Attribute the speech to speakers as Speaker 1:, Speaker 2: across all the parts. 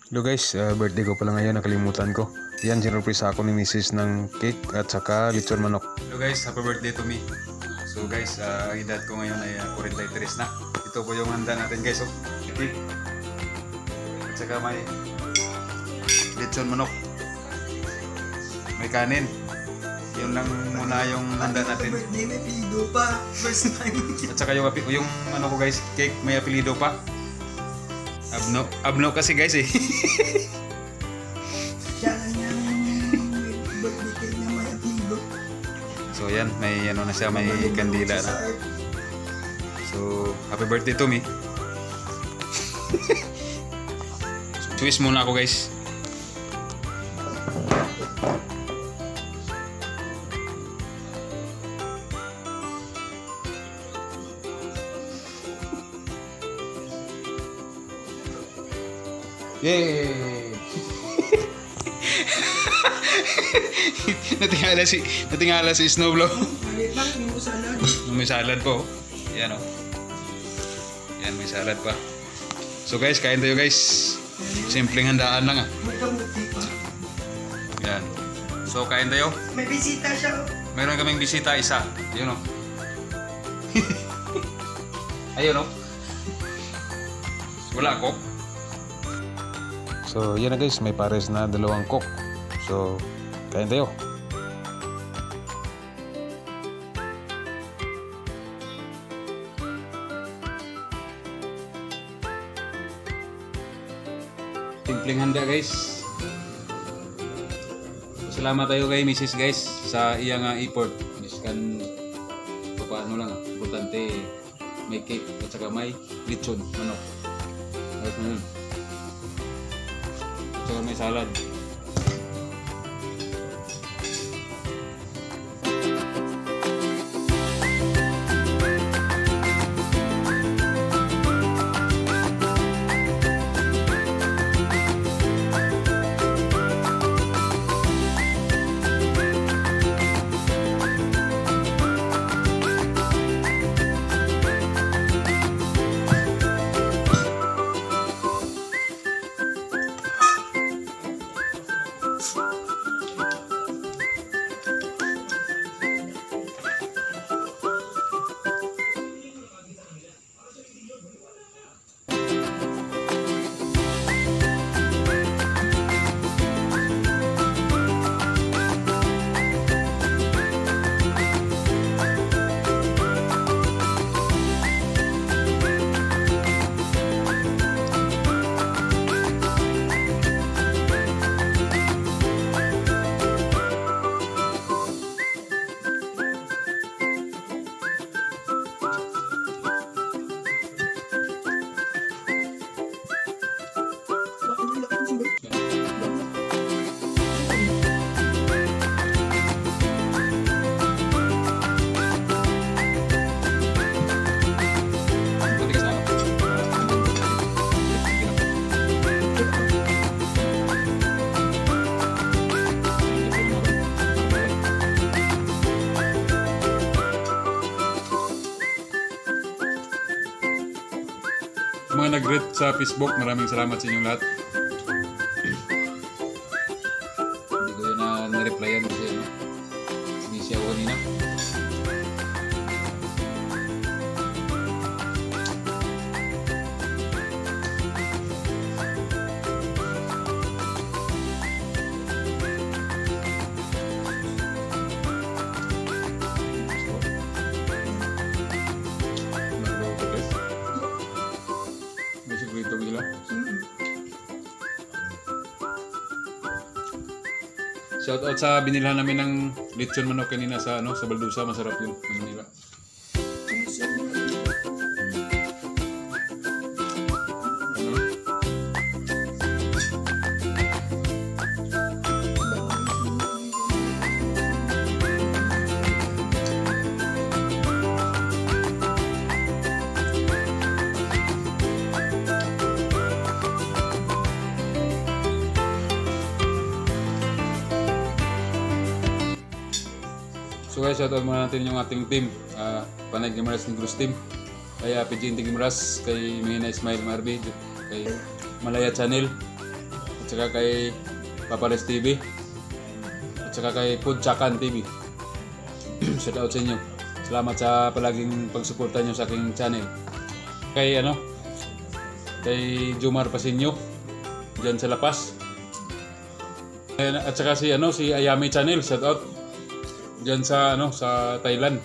Speaker 1: Hello guys, birthday ko pala ngayon, nakalimutan ko. Yan, sinurprise ako ni Mrs. ng cake at saka lechon manok. Hello guys, happy birthday to me. So guys, ang edad ko ngayon ay 43 na. Ito po yung handa natin guys, oh. Cake. At saka may lechon manok. May kanin. Yun lang muna yung handa natin.
Speaker 2: Birthday, may apelido pa. First time.
Speaker 1: At saka yung ano ko guys, cake may apelido pa. Abno kasi guys eh.
Speaker 2: Siya lang yung birthday cake na may apelido.
Speaker 1: So yan, may ano na siya, may kandila na. So, happy birthday to me. Twist muna ako guys. Yay! natingala si Snowblow.
Speaker 2: Malit lang, yung salad.
Speaker 1: May salad po. Yan o. Yan, may salad pa. So guys, kain tayo guys. Simpleng handaan lang ah.
Speaker 2: May kamuti pa.
Speaker 1: Yan. So kain tayo.
Speaker 2: May bisita siya.
Speaker 1: Meron kaming bisita isa. Yun o. Ayun o. Wala ko. So yan na guys, may pares na 2 coke. So kain tayo. Simpleng handa guys. Salamat tayo kay Mrs. guys sa iyang effort. Miskan paano lang, importante may cake at saka may lechon manok. Saka may salad. Mga nag-greet sa Facebook, maraming salamat sa inyong lahat. Hindi ko yun na-replyan kasi busy ako kanina. Shout out sa binilhan namin ng lechon manok kanina sa sa Baldusa, masarap yun ng nila. So guys, shoutout muna natin yung ating team, Panay Gimaras Negros team, kay PG Gimaras, kay Mihina Ismail Marbi, kay Malaya Channel,
Speaker 3: at saka kay Papares TV, at saka kay Pudchakan TV. Shout out sa inyo. Salamat sa palaging pagsuporta nyo sa aking channel. Kay kay Jomar Pasinyo diyan sa Lapas. At saka si Ayami Channel, shout out diyan sa sa Thailand.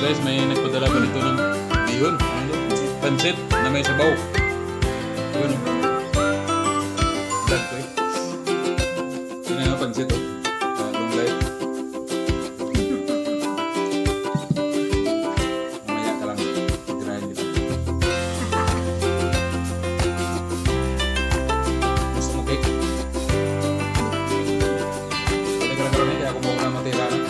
Speaker 3: Guys, may nagpadala pa dito ng bihon, pansit na may sabaw. Yun. Vlog ko eh. Yun nga pansit oh. Long life. Mamaya ka lang. Tirahin kita. Gusto mo cake? Pwede ka lang karoon eh, kaya kung na matira na.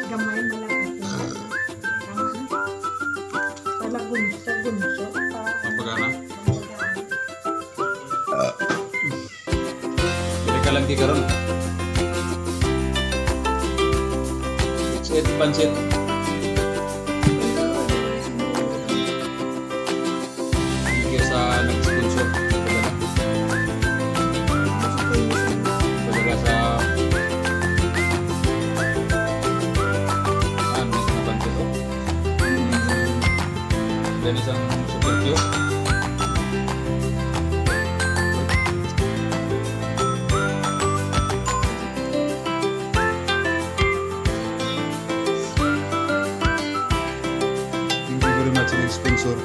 Speaker 2: Gamay mo lang. Talagunso pa.
Speaker 3: Pagpagana. Pili ka lang di karon. It's it, pansit. Hindi sa nag-sponsor. Padala sa isang pansit oh. Dan isang super cute. Thank you very much sa sponsor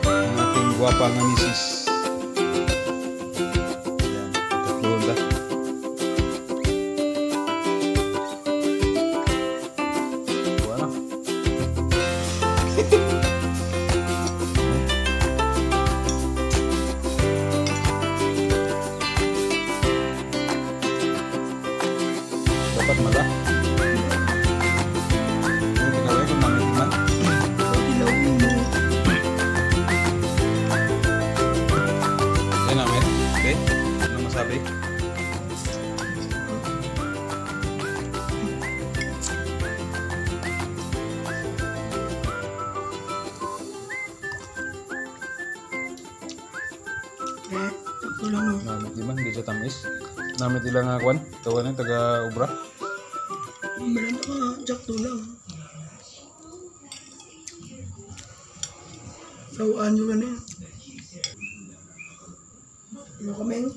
Speaker 3: ang ating gwapa nga misis. Yan, tatlo na. Wala. Dapat malah. Ini tinggal kung namin man.
Speaker 2: Ilawin mo.
Speaker 3: Yan namin. Okay? Ano masabi?
Speaker 2: Ito lang mo.
Speaker 3: Namit di man, di siya tamis. Namit ilang kwan. Tawanan, taga Ubra.
Speaker 2: Meron ka, Jack lang. Tawaan nyo ka na yan. Ano kaming?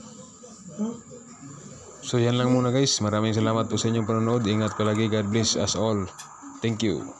Speaker 1: So yan lang muna guys. Maraming salamat po sa inyong panonood. Ingat palagi. God bless us all. Thank you.